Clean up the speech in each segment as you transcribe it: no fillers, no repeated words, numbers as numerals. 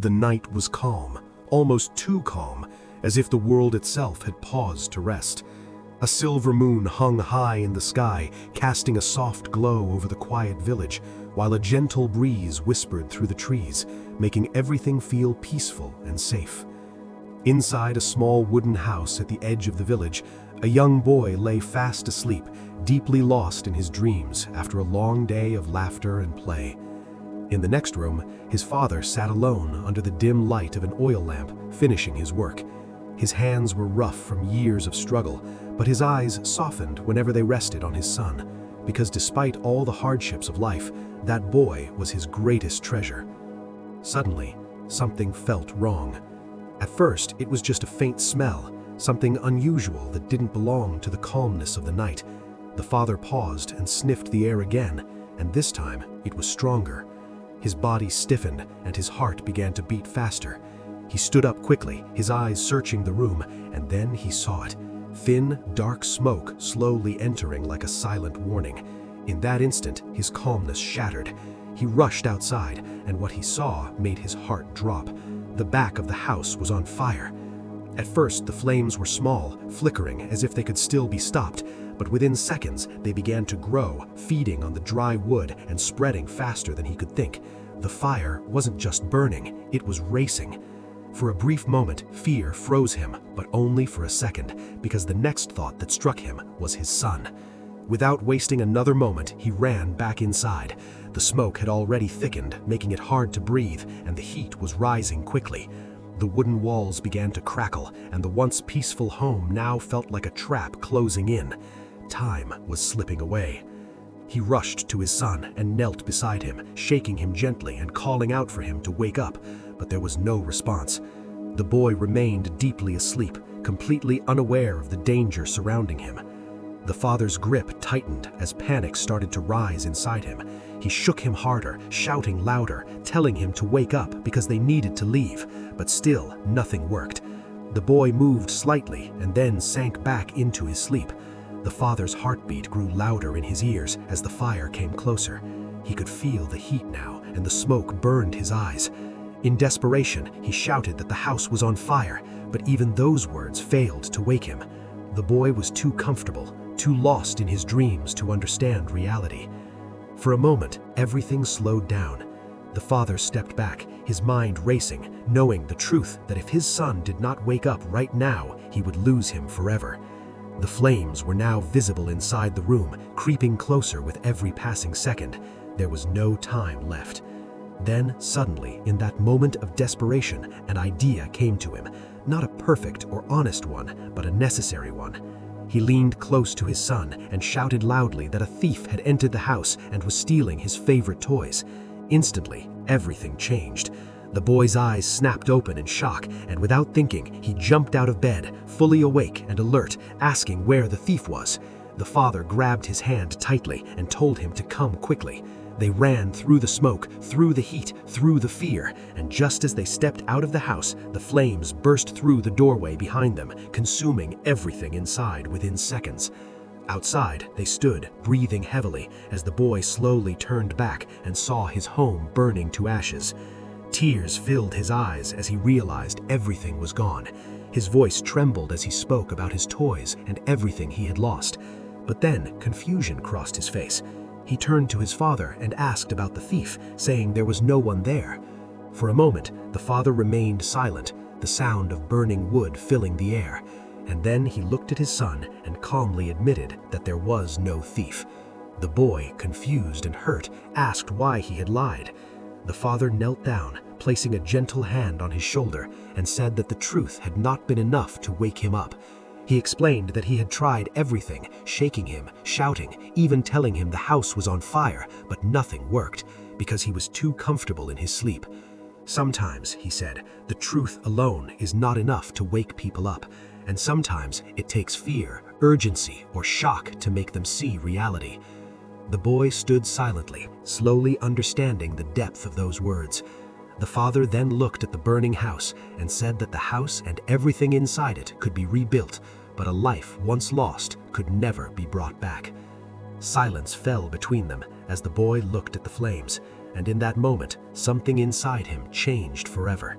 The night was calm, almost too calm, as if the world itself had paused to rest. A silver moon hung high in the sky, casting a soft glow over the quiet village, while a gentle breeze whispered through the trees, making everything feel peaceful and safe. Inside a small wooden house at the edge of the village, a young boy lay fast asleep, deeply lost in his dreams after a long day of laughter and play. In the next room, his father sat alone under the dim light of an oil lamp, finishing his work. His hands were rough from years of struggle, but his eyes softened whenever they rested on his son, because despite all the hardships of life, that boy was his greatest treasure. Suddenly, something felt wrong. At first, it was just a faint smell, something unusual that didn't belong to the calmness of the night. The father paused and sniffed the air again, and this time it was stronger. His body stiffened and his heart began to beat faster. He stood up quickly, his eyes searching the room, and then he saw it. Thin, dark smoke slowly entering like a silent warning. In that instant, his calmness shattered. He rushed outside, and what he saw made his heart drop. The back of the house was on fire. At first, the flames were small, flickering as if they could still be stopped, but within seconds, they began to grow, feeding on the dry wood and spreading faster than he could think. The fire wasn't just burning, it was racing. For a brief moment, fear froze him, but only for a second, because the next thought that struck him was his son. Without wasting another moment, he ran back inside. The smoke had already thickened, making it hard to breathe, and the heat was rising quickly. The wooden walls began to crackle, and the once peaceful home now felt like a trap closing in. Time was slipping away. He rushed to his son and knelt beside him, shaking him gently and calling out for him to wake up, but there was no response. The boy remained deeply asleep, completely unaware of the danger surrounding him. The father's grip tightened as panic started to rise inside him. He shook him harder, shouting louder, telling him to wake up because they needed to leave, but still nothing worked. The boy moved slightly and then sank back into his sleep. The father's heartbeat grew louder in his ears as the fire came closer. He could feel the heat now, and the smoke burned his eyes. In desperation, he shouted that the house was on fire, but even those words failed to wake him. The boy was too comfortable, too lost in his dreams to understand reality. For a moment, everything slowed down. The father stepped back, his mind racing, knowing the truth that if his son did not wake up right now, he would lose him forever. The flames were now visible inside the room, creeping closer with every passing second. There was no time left. Then, suddenly, in that moment of desperation, an idea came to him. Not a perfect or honest one, but a necessary one. He leaned close to his son and shouted loudly that a thief had entered the house and was stealing his favorite toys. Instantly, everything changed. The boy's eyes snapped open in shock, and without thinking, he jumped out of bed, fully awake and alert, asking where the thief was. The father grabbed his hand tightly and told him to come quickly. They ran through the smoke, through the heat, through the fear, and just as they stepped out of the house, the flames burst through the doorway behind them, consuming everything inside within seconds. Outside, they stood, breathing heavily, as the boy slowly turned back and saw his home burning to ashes. Tears filled his eyes as he realized everything was gone. His voice trembled as he spoke about his toys and everything he had lost. But then, confusion crossed his face. He turned to his father and asked about the thief, saying there was no one there. For a moment, the father remained silent, the sound of burning wood filling the air. And then he looked at his son and calmly admitted that there was no thief. The boy, confused and hurt, asked why he had lied. The father knelt down, placing a gentle hand on his shoulder, and said that the truth had not been enough to wake him up. He explained that he had tried everything, shaking him, shouting, even telling him the house was on fire, but nothing worked, because he was too comfortable in his sleep. Sometimes, he said, the truth alone is not enough to wake people up, and sometimes it takes fear, urgency, or shock to make them see reality. The boy stood silently, slowly understanding the depth of those words. The father then looked at the burning house and said that the house and everything inside it could be rebuilt, but a life once lost could never be brought back. Silence fell between them as the boy looked at the flames. and in that moment, something inside him changed forever.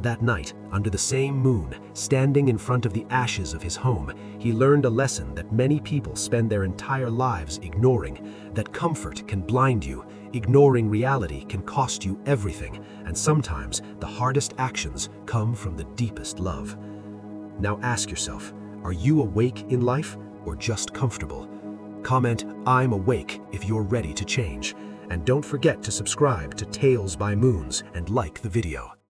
That night, under the same moon, standing in front of the ashes of his home, he learned a lesson that many people spend their entire lives ignoring, that comfort can blind you, ignoring reality can cost you everything, and sometimes the hardest actions come from the deepest love. Now ask yourself, are you awake in life or just comfortable? Comment, "I'm awake" if you're ready to change. And don't forget to subscribe to Tales by Moons and like the video.